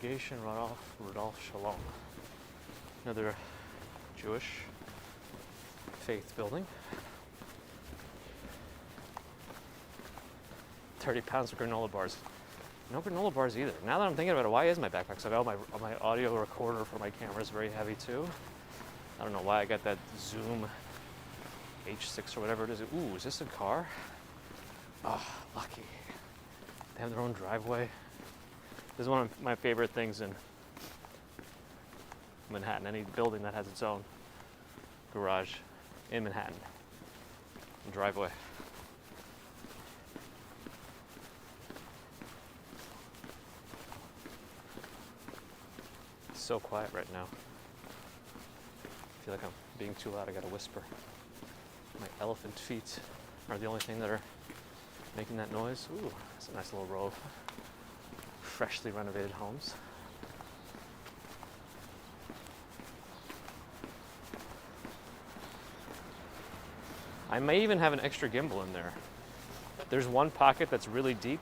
Congregation Rudolph Shalom. Another Jewish faith building. 30 pounds of granola bars. No granola bars either. Now that I'm thinking about it, why is my backpack so heavy? My audio recorder for my camera is very heavy too. I don't know why I got that Zoom H6 or whatever it is. Ooh, is this a car? Oh, lucky. They have their own driveway. This is one of my favorite things in Manhattan. Any building that has its own garage in Manhattan. Driveway. It's so quiet right now. I feel like I'm being too loud. I gotta whisper. My elephant feet are the only thing that are making that noise. Ooh, that's a nice little row of freshly renovated homes. I may even have an extra gimbal in there. There's one pocket that's really deep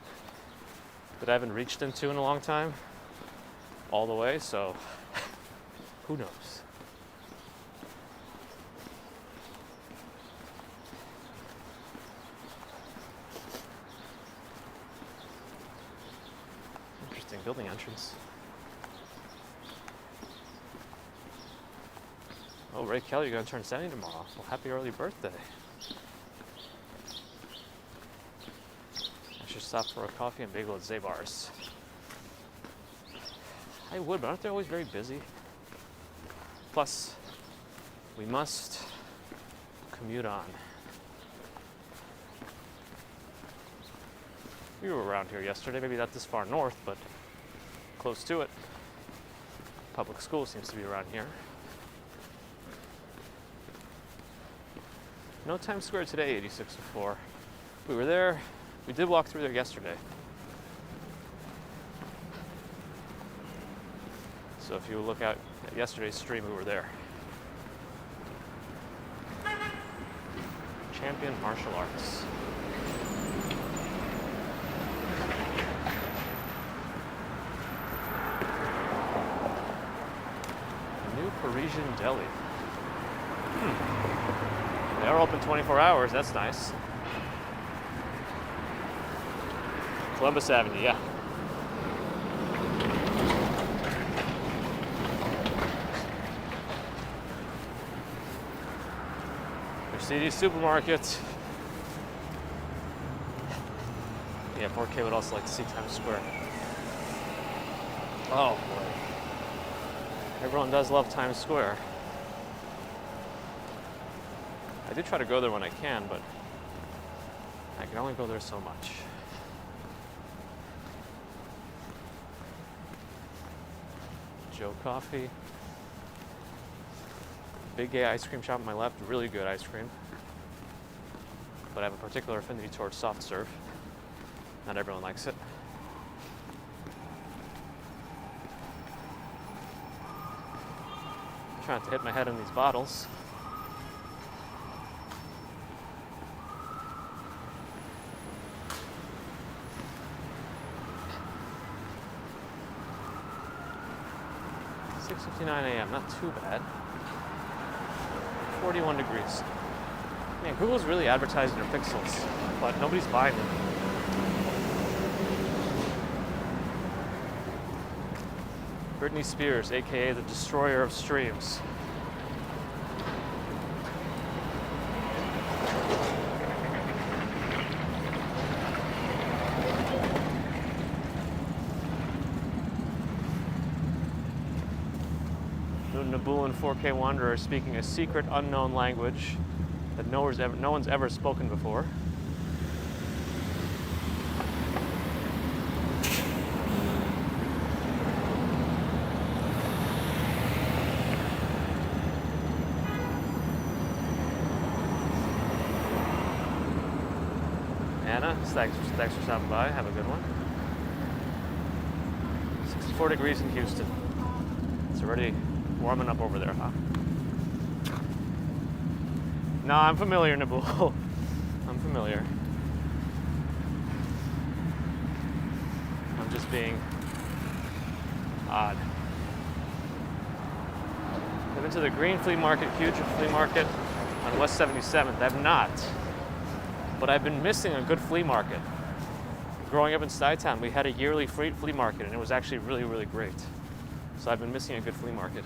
that I haven't reached into in a long time, all the way, so who knows? Interesting building entrance. Oh, Ray Kelly, you're gonna turn 70 tomorrow. Well, happy early birthday. I should stop for a coffee and bagel at Zabar's. I would, but aren't they always very busy? Plus, we must commute on. We were around here yesterday, maybe not this far north, but close to it. Public school seems to be around here. No Times Square today, 8604. We were there. We did walk through there yesterday. So if you look out at yesterday's stream, we were there. Champion Martial Arts. New Parisian Deli. They are open 24 hours, that's nice. Columbus Avenue, yeah. Mercedes Supermarket. Yeah, 4K would also like to see Times Square. Oh boy. Everyone does love Times Square. I do try to go there when I can, but I can only go there so much. Joe Coffee. Big gay ice cream shop on my left, really good ice cream. But I have a particular affinity towards soft serve. Not everyone likes it. I'm trying not to hit my head on these bottles. .59 a.m., not too bad. 41 degrees. Man, Google's really advertising their pixels, but nobody's buying them. Britney Spears, aka the destroyer of streams. Nabulan 4K Wanderer speaking a secret unknown language that no one's ever spoken before. Anna, thanks for stopping by. Have a good one. 64 degrees in Houston. It's already warming up over there, huh? No, I'm familiar, Nabul. I'm familiar. I'm just being odd. I've been to the Green Flea Market, huge flea market on West 77th. I've not. But I've been missing a good flea market. Growing up in Stuytown, we had a yearly flea market, and it was actually really, really great. So I've been missing a good flea market.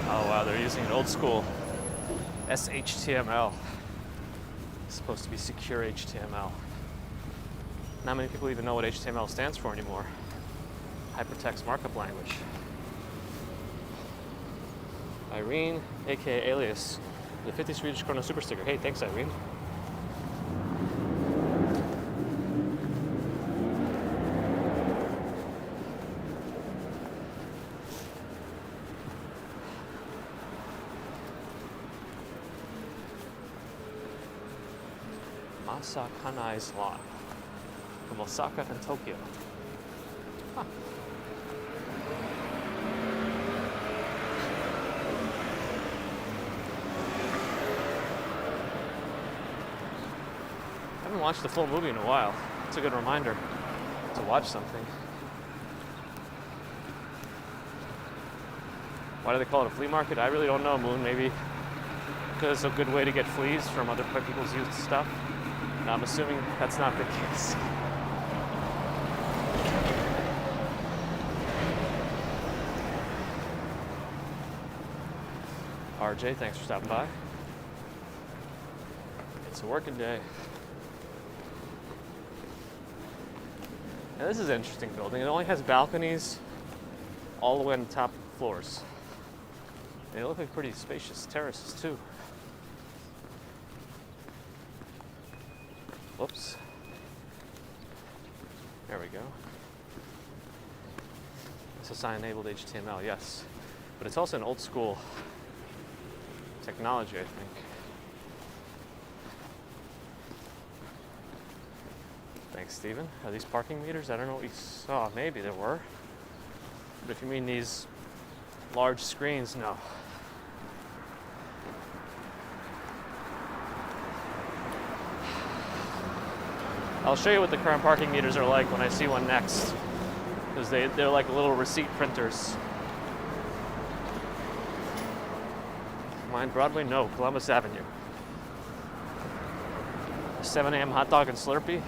Oh wow, they're using an old school SHTML. It's supposed to be secure HTML. Not many people even know what HTML stands for anymore. Hypertext Markup Language. Irene, aka Alias, the 50 Swedish Krona super sticker. Hey, thanks Irene. Masakana Islam from Osaka and Tokyo. Huh. I haven't watched the full movie in a while. It's a good reminder to watch something. Why do they call it a flea market? I really don't know, Moon. Maybe because it's a good way to get fleas from other people's used stuff. And I'm assuming that's not the case. RJ, thanks for stopping by. It's a working day. Now this is an interesting building. It only has balconies all the way on the top floors. They look like pretty spacious terraces too. Whoops. There we go. SSI enabled HTML, yes. But it's also an old school technology, I think. Thanks, Steven. Are these parking meters? I don't know what you saw. Maybe there were. But if you mean these large screens, no. I'll show you what the current parking meters are like when I see one next. Because they're like little receipt printers. Mine Broadway? No, Columbus Avenue. A 7 a.m. hot dog and Slurpee?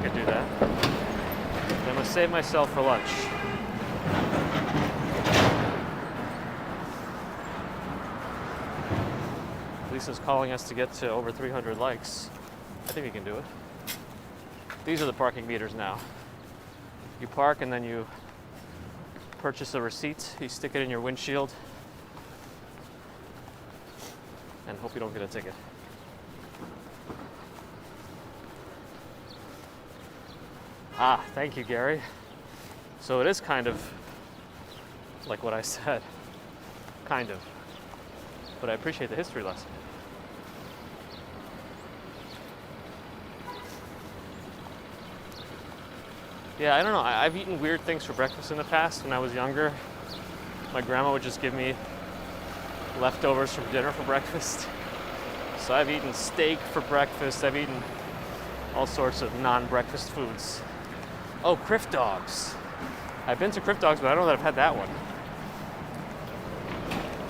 Could do that. I'm gonna save myself for lunch. Lisa's calling us to get to over 300 likes. I think we can do it. These are the parking meters now. You park and then you purchase a receipt. You stick it in your windshield and hope you don't get a ticket. Ah, thank you, Gary. So it is kind of like what I said. Kind of. But I appreciate the history lesson. Yeah, I don't know. I've eaten weird things for breakfast in the past when I was younger. my grandma would just give me leftovers from dinner for breakfast. So I've eaten steak for breakfast. I've eaten all sorts of non-breakfast foods. Oh, Criff Dogs. I've been to Criff Dogs, but I don't know that I've had that one.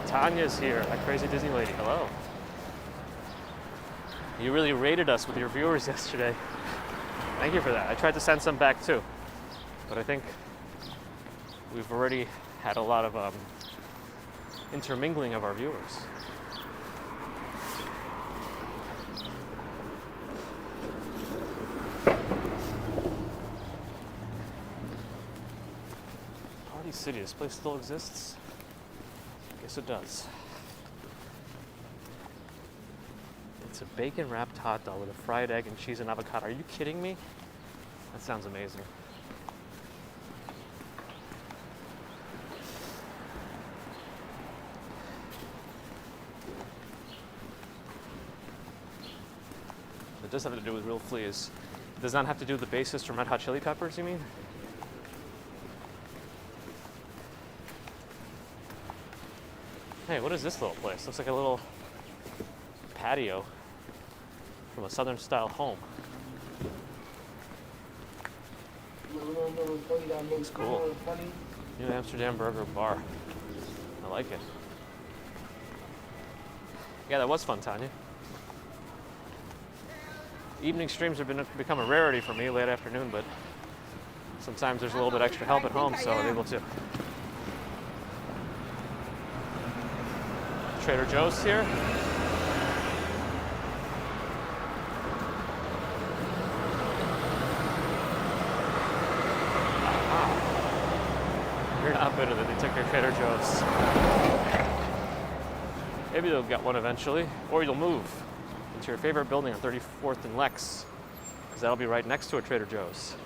Tanya's here, that crazy Disney lady. Hello. You really rated us with your viewers yesterday. Thank you for that. I tried to send some back too, but I think we've already had a lot of intermingling of our viewers. Party City, this place still exists? Guess it does. It's a bacon wrapped hot dog with a fried egg and cheese and avocado. Are you kidding me? That sounds amazing. It does have to do with real fleas. It does not have to do with the bassist from Red Hot Chili Peppers, you mean? Hey, what is this little place? Looks like a little patio from a southern style home. Looks cool. New Amsterdam Burger Bar. I like it. Yeah, that was fun, Tanya. Evening streams have become a rarity for me late afternoon, but sometimes there's a little bit extra help at home, so I'm able to. Trader Joe's here. You're not bitter that they took your Trader Joe's. Maybe they'll get one eventually, or you'll move into your favorite building on 34th and Lex, because that'll be right next to a Trader Joe's.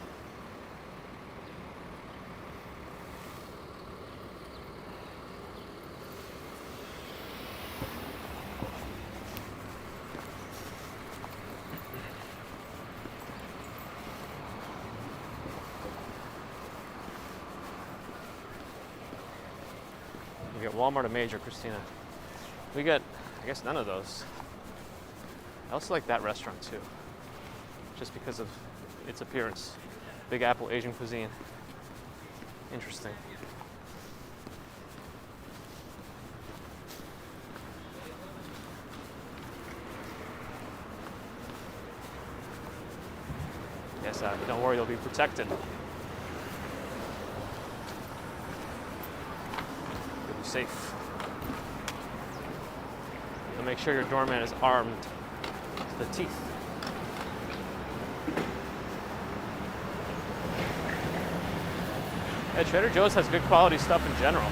We got Walmart and Major, Christina. We got, I guess, none of those. I also like that restaurant too, just because of its appearance. Big Apple Asian cuisine. Interesting. Yes, don't worry, you'll be protected. You'll be safe. You'll make sure your doorman is armed to the teeth. Yeah, Trader Joe's has good quality stuff in general.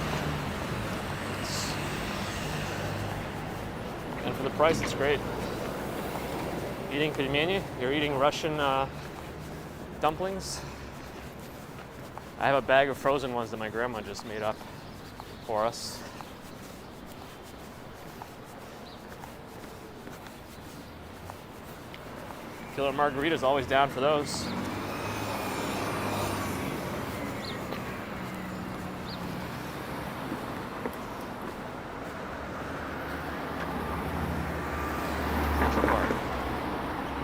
And for the price, it's great. Eating pelmeni? You're eating Russian dumplings? I have a bag of frozen ones that my grandma just made up for us. Killer Margarita's always down for those.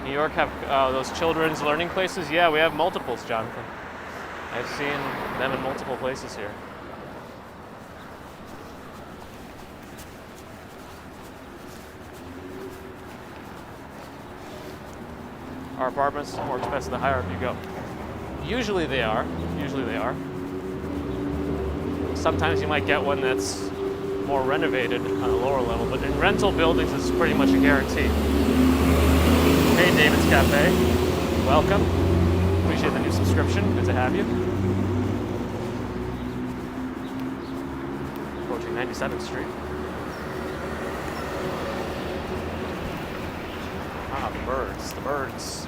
New York have those children's learning places? Yeah, we have multiples, Jonathan. I've seen them in multiple places here. Are apartments more expensive the higher up you go? Usually they are. Sometimes you might get one that's more renovated on a lower level, but in rental buildings, it's pretty much a guarantee. Hey, David's Cafe. Welcome. Appreciate the new subscription. Good to have you. Approaching 97th Street. Ah, the birds. The birds.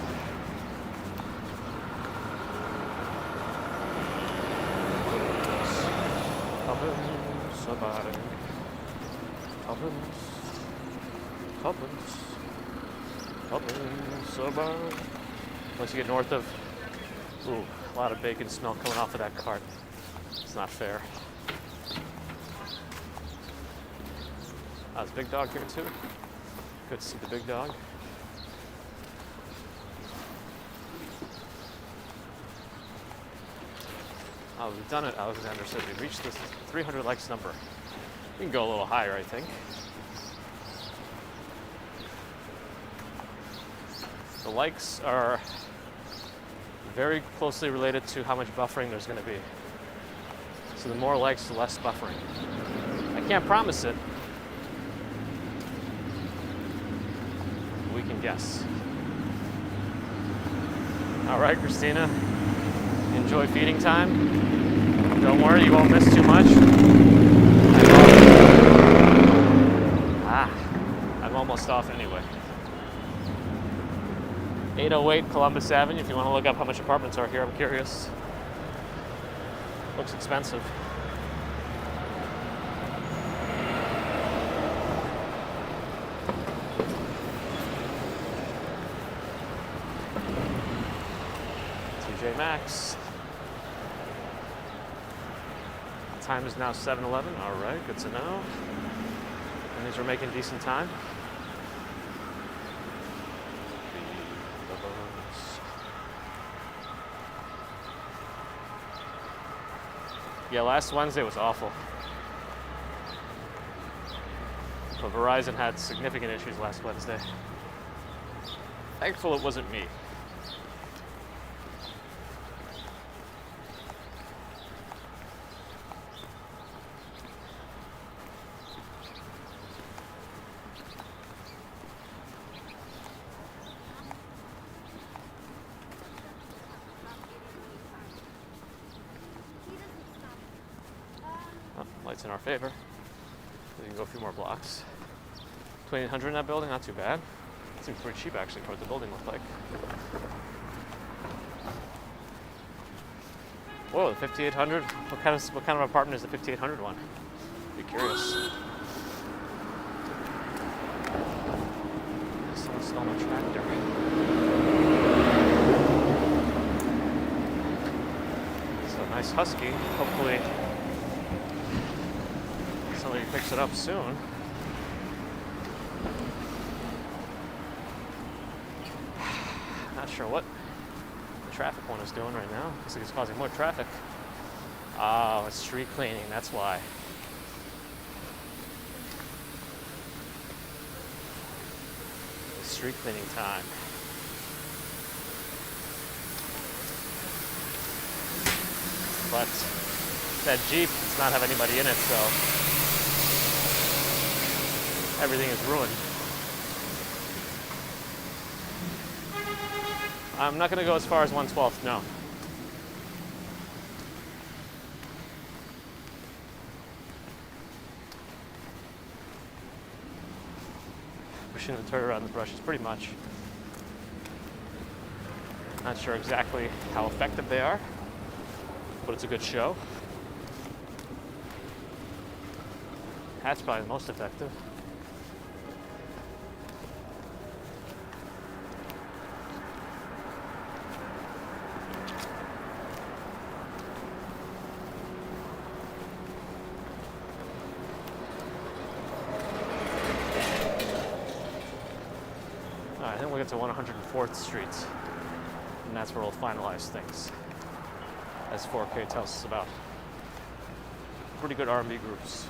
Once you get north of, ooh, a lot of bacon smell coming off of that cart. It's not fair. There's Big Dog here too. Good to see the Big Dog. We've done it, Alexander said. We've reached the 300 likes number. We can go a little higher, I think. The likes are very closely related to how much buffering there's going to be. So the more likes, the less buffering. I can't promise it. We can guess. All right, Christina. Enjoy feeding time. Don't worry, you won't miss too much. I'm almost off anyway. 808 Columbus Avenue, if you want to look up how much apartments are here, I'm curious. Looks expensive. TJ Maxx. Time is now 7:11. All right, good to know. And these are making decent time. Yeah, last Wednesday was awful. But Verizon had significant issues last Wednesday. Thankful it wasn't me. Lights in our favor. We can go a few more blocks. 2800 in that building, not too bad. Seems pretty cheap actually for what the building looked like. Whoa, the 5800. What kind of apartment is the 5800 one? Be curious. Someone stole my tractor. It's a nice Husky. Hopefully somebody picks it up soon. Not sure what the traffic one is doing right now. Looks like it's causing more traffic. Oh, it's street cleaning, that's why. It's street cleaning time. But that Jeep does not have anybody in it, so everything is ruined. I'm not going to go as far as 1/12, no. Pushing the turret around the brushes pretty much. Not sure exactly how effective they are, but it's a good show. That's probably the most effective. Alright, then we'll get to 104th Street, and that's where we'll finalize things, as 4K tells us about. Pretty good R&B groups.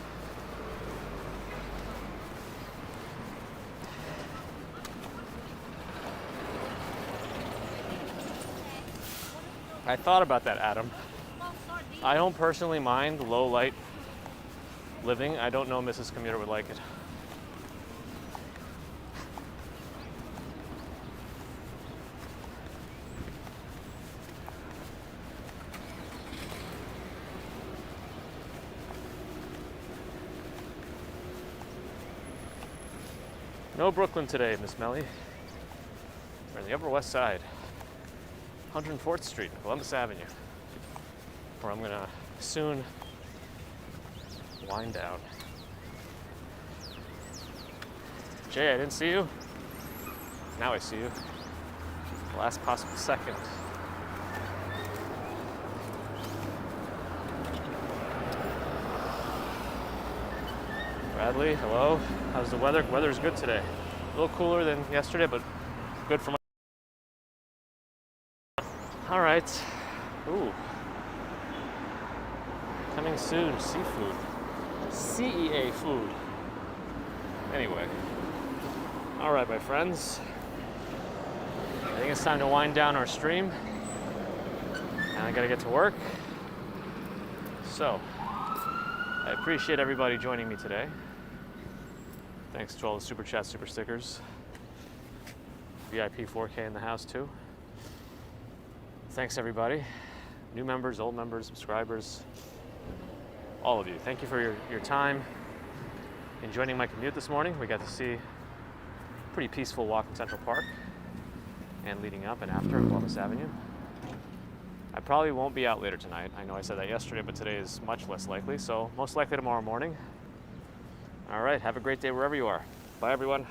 I thought about that, Adam. I don't personally mind low light living. I don't know Mrs. Commuter would like it. No Brooklyn today, Miss Melly. We're on the Upper West Side. 104th Street, Columbus Avenue, where I'm gonna soon wind down. Jay, I didn't see you. Now I see you. The last possible second. We're Bradley, hello. How's the weather? Weather's good today. A little cooler than yesterday, but good for my... All right. Ooh. Coming soon, seafood. CEA food. Anyway. All right, my friends. I think it's time to wind down our stream. And I gotta get to work. So, I appreciate everybody joining me today. Thanks to all the super chats, super stickers. VIP 4K in the house too. Thanks everybody. New members, old members, subscribers, all of you. Thank you for your time in joining my commute this morning. We got to see a pretty peaceful walk in Central Park and leading up and after Columbus Avenue. I probably won't be out later tonight. I know I said that yesterday, but today is much less likely, so most likely tomorrow morning. All right, have a great day wherever you are. Bye, everyone.